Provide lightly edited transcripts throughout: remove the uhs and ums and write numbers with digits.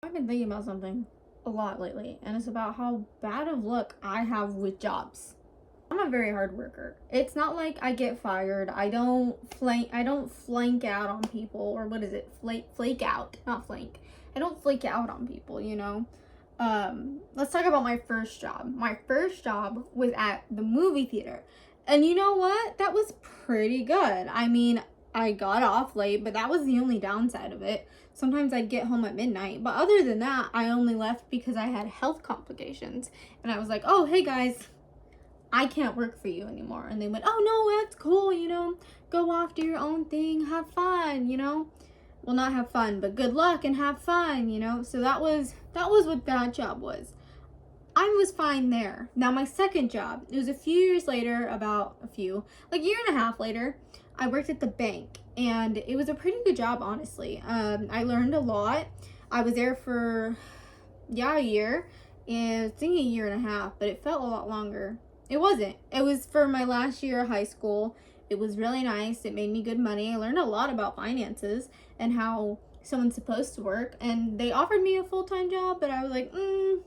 I've been thinking about something a lot lately, and it's about how bad of luck I have with jobs. I'm a very hard worker. It's not like I get fired. I don't flank out on people, or what is it? Flake out, not flank. I don't flake out on people, you know. Let's talk about my first job. My first job was at the movie theater. And you know what? That was pretty good. I mean, I got off late, but that was the only downside of it. Sometimes I'd get home at midnight, but other than that, I only left because I had health complications. And I was like, "Oh, hey guys, I can't work for you anymore." And they went, "Oh no, that's cool, you know, go off, do your own thing, have fun, you know." Well, not have fun, but good luck and have fun, you know. So that was what that job was. I was fine there. Now my second job, it was a few years later, like a year and a half later, I worked at the bank, and it was a pretty good job, honestly. I learned a lot. I was there for, a year, and I was thinking a year and a half, but it felt a lot longer. It wasn't. It was for my last year of high school. It was really nice. It made me good money. I learned a lot about finances and how someone's supposed to work, and they offered me a full-time job, but I was like,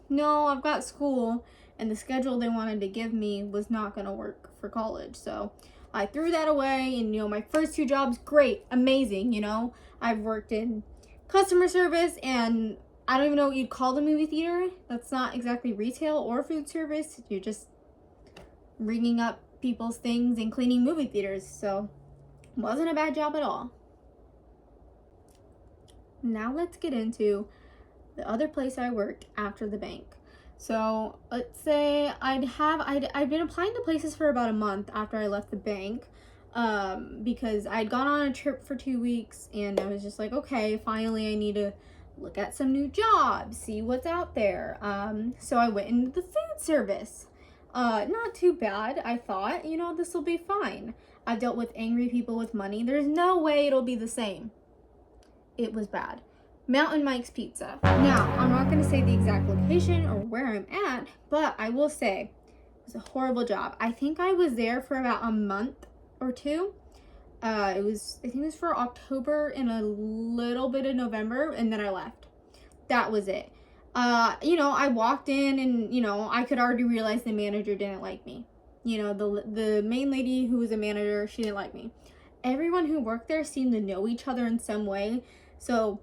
no, I've got school, and the schedule they wanted to give me was not going to work for college. So I threw that away, and you know, my first two jobs, great, amazing. You know, I've worked in customer service, and I don't even know what you'd call the movie theater. That's not exactly retail or food service. You're just ringing up people's things and cleaning movie theaters. So wasn't a bad job at all. Now let's get into the other place I worked after the bank. So let's say I'd been applying to places for about a month after I left the bank, because I'd gone on a trip for 2 weeks, and I was just like, okay, finally I need to look at some new jobs, see what's out there. So I went into the food service. Not too bad, I thought, you know, this will be fine. I've dealt with angry people with money. There's no way it'll be the same. It was bad. Mountain Mike's Pizza. Now, I'm not going to say the exact location or where I'm at, but I will say it was a horrible job. I think I was there for about a month or two. I think it was for October and a little bit of November, and then I left. That was it. You know, I walked in, and, you know, I could already realize the manager didn't like me. You know, the main lady who was a manager, she didn't like me. Everyone who worked there seemed to know each other in some way. So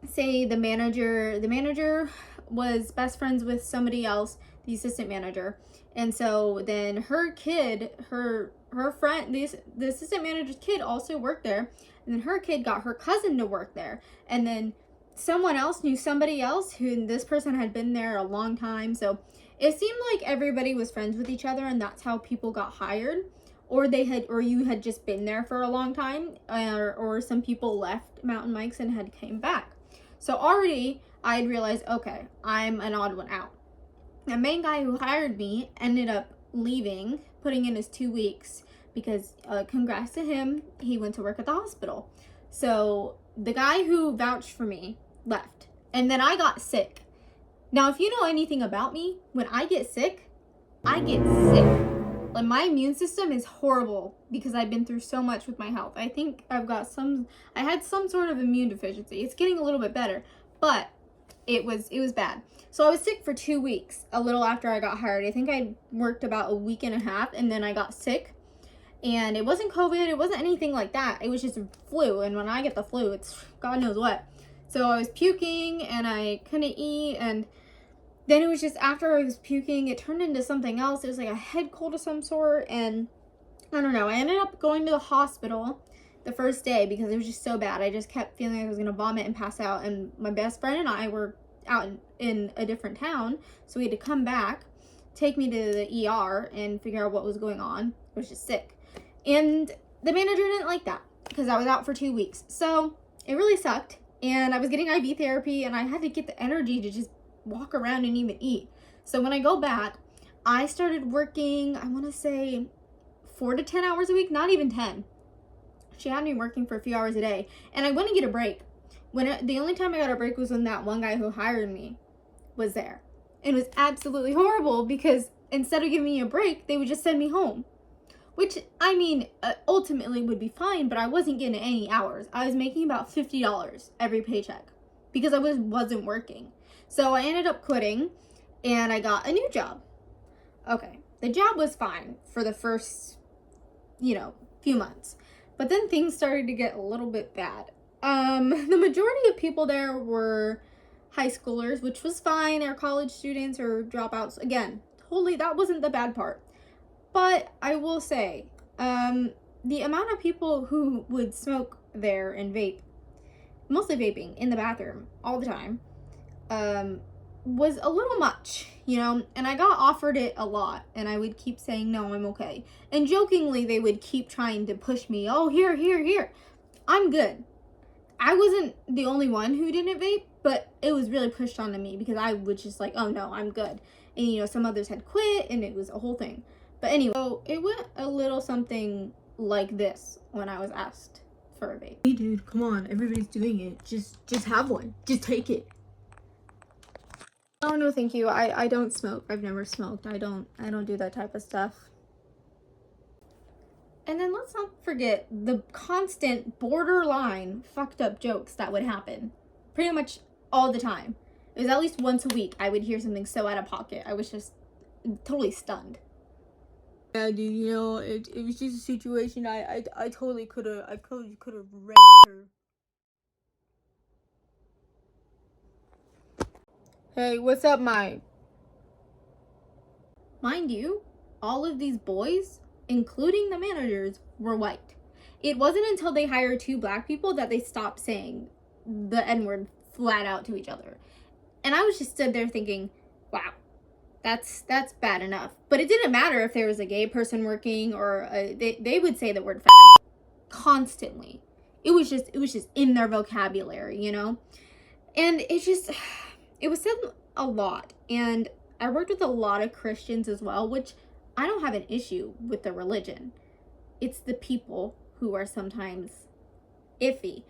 say the manager was best friends with somebody else, the assistant manager. And so then her kid, her friend, the assistant manager's kid also worked there. And then her kid got her cousin to work there. And then someone else knew somebody else who, this person had been there a long time. So it seemed like everybody was friends with each other, and that's how people got hired. Or you had just been there for a long time, or some people left Mountain Mike's and had came back. So already I had realized, okay, I'm an odd one out. The main guy who hired me ended up leaving, putting in his 2 weeks, because congrats to him, he went to work at the hospital. So the guy who vouched for me left, and then I got sick. Now, if you know anything about me, when I get sick, I get sick. Like, my immune system is horrible because I've been through so much with my health. I think I had some sort of immune deficiency. It's getting a little bit better, but it was bad. So I was sick for 2 weeks, a little after I got hired. I think I worked about a week and a half, and then I got sick. And it wasn't COVID, it wasn't anything like that. It was just a flu, and when I get the flu, it's God knows what. So I was puking, and I couldn't eat, and then it was just after I was puking, it turned into something else. It was like a head cold of some sort, and I don't know. I ended up going to the hospital the first day because it was just so bad. I just kept feeling like I was going to vomit and pass out, and my best friend and I were out in a different town, so we had to come back, take me to the ER, and figure out what was going on. I was just sick. And the manager didn't like that because I was out for 2 weeks. So it really sucked, and I was getting IV therapy, and I had to get the energy to just walk around and even eat. So when I go back, I started working, I want to say 4 to 10 hours a week, not even 10. She had me working for a few hours a day, and I wouldn't get a break. The only time I got a break was when that one guy who hired me was there. It was absolutely horrible because instead of giving me a break, they would just send me home. Which, I mean, ultimately would be fine, but I wasn't getting any hours. I was making about $50 every paycheck. because I wasn't working. So I ended up quitting and I got a new job. Okay, the job was fine for the first, few months. But then things started to get a little bit bad. The majority of people there were high schoolers, which was fine, or college students or dropouts. Again, totally, that wasn't the bad part. But I will say, the amount of people who would smoke there and vape, mostly vaping in the bathroom all the time, was a little much, and I got offered it a lot, and I would keep saying, no, I'm okay. And jokingly, they would keep trying to push me, oh, here, here, here. I'm good. I wasn't the only one who didn't vape, but it was really pushed onto me because I was just like, oh no, I'm good. And some others had quit, and it was a whole thing. But anyway, so it went a little something like this when I was asked for a vape. Hey dude, come on, everybody's doing it. Just have one. Just take it. Oh no, thank you. I don't smoke. I've never smoked. I don't do that type of stuff. And then let's not forget the constant borderline fucked up jokes that would happen pretty much all the time. It was at least once a week I would hear something so out of pocket. I was just totally stunned. Yeah, dude, it was just a situation I totally could have raped her. Hey, what's up, Mike? Mind you, all of these boys, including the managers, were white. It wasn't until they hired 2 black people that they stopped saying the N-word flat out to each other. And I was just stood there thinking, wow, that's bad enough. But it didn't matter if there was a gay person working or they would say the word fag constantly. It was just in their vocabulary, And it was said a lot. And I worked with a lot of Christians as well, which I don't have an issue with the religion. It's the people who are sometimes iffy.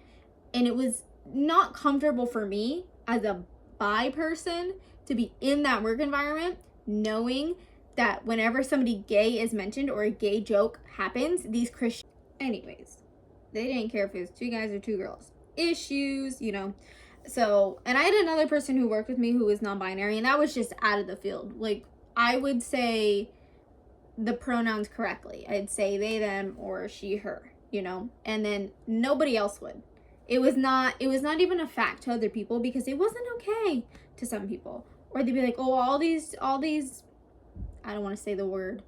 And it was not comfortable for me as a bi person to be in that work environment, knowing that whenever somebody gay is mentioned or a gay joke happens, these Christians, anyways, they didn't care if it was 2 guys or 2 girls. Issues, So, and I had another person who worked with me who was non-binary, and that was just out of the field. Like, I would say the pronouns correctly. I'd say they, them, or she, her, and then nobody else would. It was not even a fact to other people because it wasn't okay to some people. Or they'd be like, oh, all these, I don't want to say the word.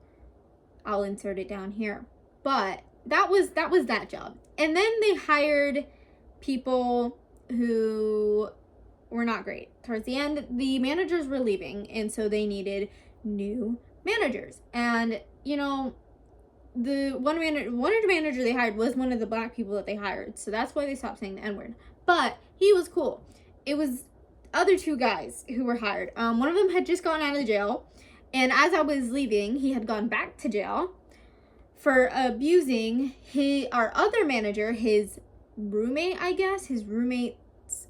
I'll insert it down here. But that was that job. And then they hired people who were not great. Towards the end, the managers were leaving, and so they needed new managers. And the one manager they hired was one of the black people that they hired, so that's why they stopped saying the N-word. But he was cool. It was other 2 guys who were hired. One of them had just gotten out of jail, and as I was leaving, he had gone back to jail for abusing our other manager, his roommate, I guess, his roommate's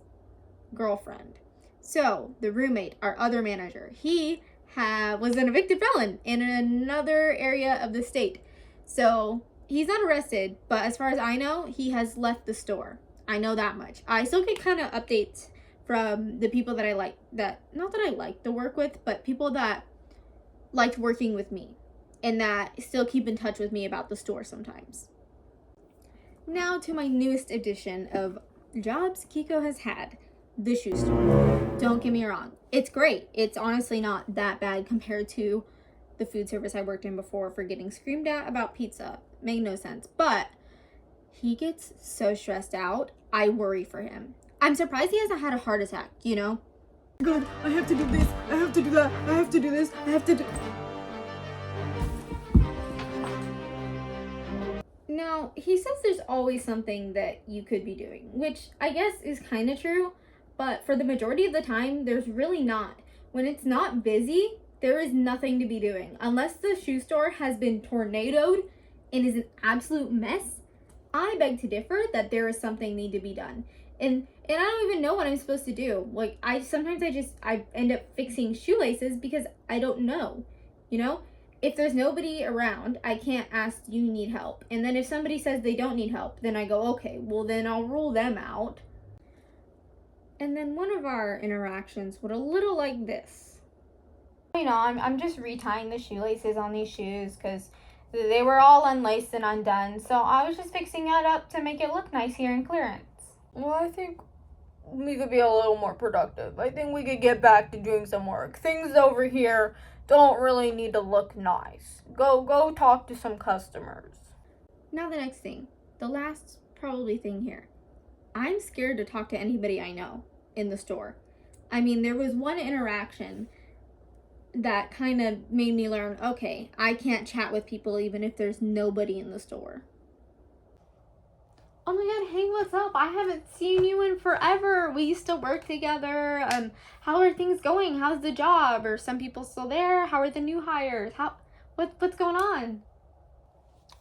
girlfriend. So the roommate, our other manager, he was an evicted felon in another area of the state. So he's not arrested, but as far as I know, he has left the store. I know that much. I still get kind of updates from the people that I like, that not that I like to work with, but people that liked working with me and that still keep in touch with me about the store sometimes. Now to my newest edition of jobs Kiko has had, the shoe store. Don't get me wrong, it's great. It's honestly not that bad compared to the food service I worked in before for getting screamed at about pizza. Made no sense. But he gets so stressed out, I worry for him. I'm surprised he hasn't had a heart attack, God, I have to do this, I have to do that, I have to do this, I have to do... Now, he says there's always something that you could be doing, which I guess is kind of true, but for the majority of the time, there's really not. When it's not busy, there is nothing to be doing. Unless the shoe store has been tornadoed and is an absolute mess, I beg to differ that there is something need to be done. And I don't even know what I'm supposed to do. Like, I end up fixing shoelaces because I don't know, If there's nobody around, I can't ask, do you need help? And then if somebody says they don't need help, then I go, okay, well then I'll rule them out. And then one of our interactions went a little like this. You know, I'm just retying the shoelaces on these shoes because they were all unlaced and undone. So I was just fixing it up to make it look nice here in clearance. Well, I think we could be a little more productive. I think we could get back to doing some work. Things over here don't really need to look nice. Go talk to some customers. Now the next thing, the last probably thing here. I'm scared to talk to anybody I know in the store. I mean, there was one interaction that kind of made me learn, okay, I can't chat with people even if there's nobody in the store. Oh my god, hey, what's up? I haven't seen you in forever. We used to work together. How are things going? How's the job? Are some people still there? How are the new hires? What's going on?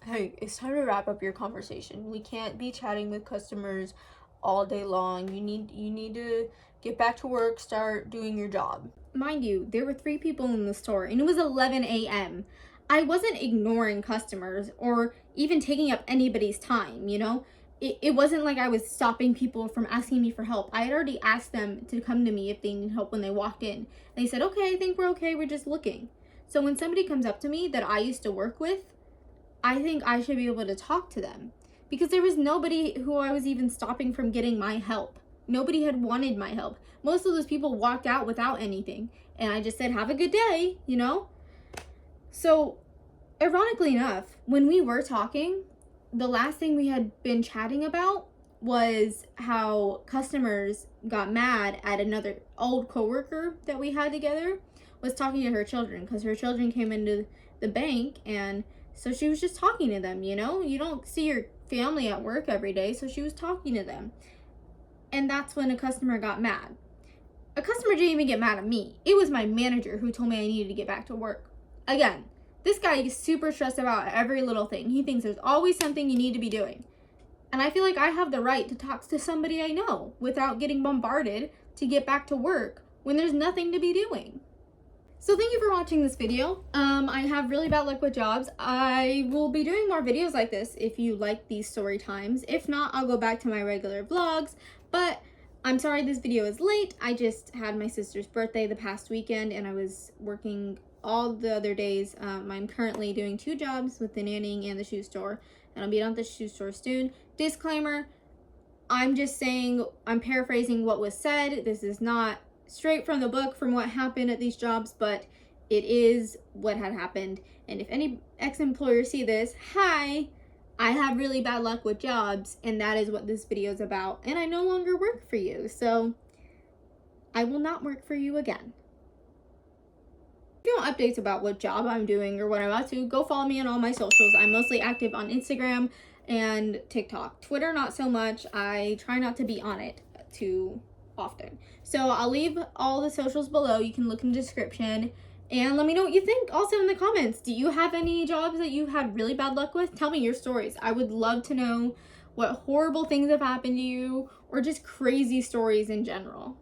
Hey, it's time to wrap up your conversation. We can't be chatting with customers all day long. You need to get back to work, start doing your job. Mind you, there were 3 people in the store and it was 11 a.m. I wasn't ignoring customers or even taking up anybody's time, you know? It wasn't like I was stopping people from asking me for help. I had already asked them to come to me if they need help when they walked in. And they said, okay, I think we're okay, we're just looking. So when somebody comes up to me that I used to work with, I think I should be able to talk to them. Because there was nobody who I was even stopping from getting my help. Nobody had wanted my help. Most of those people walked out without anything. And I just said, have a good day, you know? So, ironically enough, when we were talking, the last thing we had been chatting about was how customers got mad at another old coworker that we had together was talking to her children because her children came into the bank, and so she was just talking to them, you know? You don't see your family at work every day, so she was talking to them. And that's when a customer got mad. A customer didn't even get mad at me. It was my manager who told me I needed to get back to work. Again, this guy is super stressed about every little thing. He thinks there's always something you need to be doing. And I feel like I have the right to talk to somebody I know without getting bombarded to get back to work when there's nothing to be doing. So thank you for watching this video. I have really bad luck with jobs. I will be doing more videos like this if you like these story times. If not, I'll go back to my regular vlogs. But I'm sorry this video is late. I just had my sister's birthday the past weekend and I was working all the other days. I'm currently doing 2 jobs with the nannying and the shoe store, and I'll be done at the shoe store soon. Disclaimer, I'm just saying, I'm paraphrasing what was said. This is not straight from the book from what happened at these jobs, but it is what had happened. And if any ex-employers see this, hi, I have really bad luck with jobs, and that is what this video is about, and I no longer work for you, so I will not work for you again. If you want updates about what job I'm doing or what I'm about to, go follow me on all my socials. I'm mostly active on Instagram and TikTok. Twitter, not so much. I try not to be on it too often. So I'll leave all the socials below. You can look in the description. And let me know what you think also in the comments. Do you have any jobs that you had really bad luck with? Tell me your stories. I would love to know what horrible things have happened to you or just crazy stories in general.